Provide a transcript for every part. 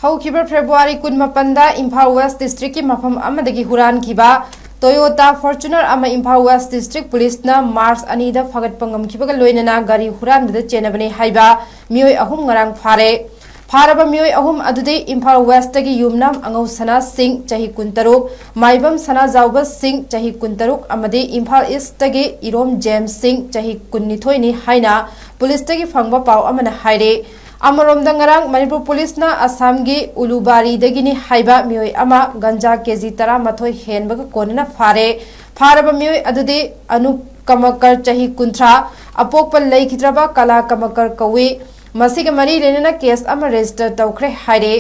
हौखिबा February 28 Imphal waste district की मफम अमदगी हुरानखिबा Toyota Fortuner अमा Imphal waste district पुलिसना मार्च 2 दा फगटपा ngamखिबगा लोइनना गाड़ी हुरानबदा चेनबने हाइबा मियोय अहुम ngarang फारे फारबा मियोय अहुम अदुदे इम्फाल वेस्ट तगी युमनाम अंगौ सना सिंह चाही 16 माइबम सना जाउबा सिंह चाही 16 अमदे इम्फाल ईस्ट तगी इरोम जेम्स सिंह चाही 19 नि हाइना पुलिस तगी फंगबा पाव अमना हाइरे अमरोमदा ngarang मणिपुर पुलिस ना असम की उलुबारी दगिनी हाइबा मियोय अमा गंजा केजी 13 हेनबग कोनना फारे फारबा मियोय अदुदे अनुप कमकर चाही 19 अपोकप लैखिद्रबा कला कमकर कौवे मसिग मरी लेनना केस अमा रजिस्टर तौखरे हाइरे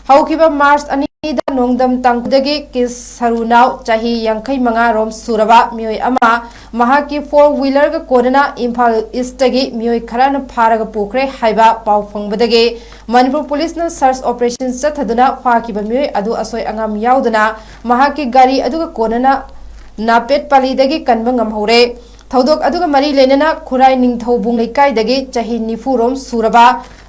हौखिबा मार्च 2 दा नोंगदम तांगदगी केस सरुनाव चाही 85 रोम सुरबा मियोय अमा महाकी 4 व्हीलर ग कोनना इम्फाल ईस्ट तगी मियोय खरान फारग पोखरे हाइबा पाव फंगबदगे मणिपुर पुलिस न सर्च ऑपरेशन चथदुना फाकिबा मियोय अदु असोय अंगाम याउदना महाकी गाड़ी अदुगा कोनना नापेट पालीदगी कनबा ngamhore थौदोक अदुगा मरी लेनना खुराई निंगथौबुंग लेकाइदगी चाही 90 रोम सुरबा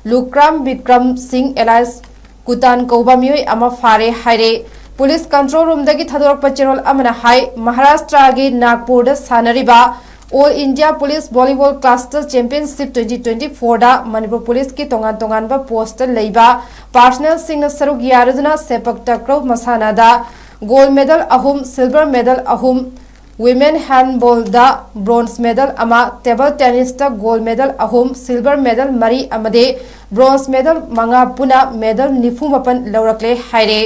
लुक्राम विक्रम सिंह एलायंस कुतान कौबा मियोय अमा फारे हाइरे पुलिस कंट्रोल रूम दगी थदोरक पचेरोल अमना हाई महाराष्ट्र की नागपुर सानरिबा all India police volleyball cluster championship 2024 दा मणिपुर पुलिस की तोंगान तोंगानबा पोस्ट लेबा पर्सनल सिंह सरुक यारदुना सेपक टक्रो मसानादा गोल्ड मेडल अहुम सिल्वर मेडल अहुम women handball da bronze medal ama table tennis da gold medal ahum silver medal mari amade bronze medal manga puna medal nifu mapan laurakle haire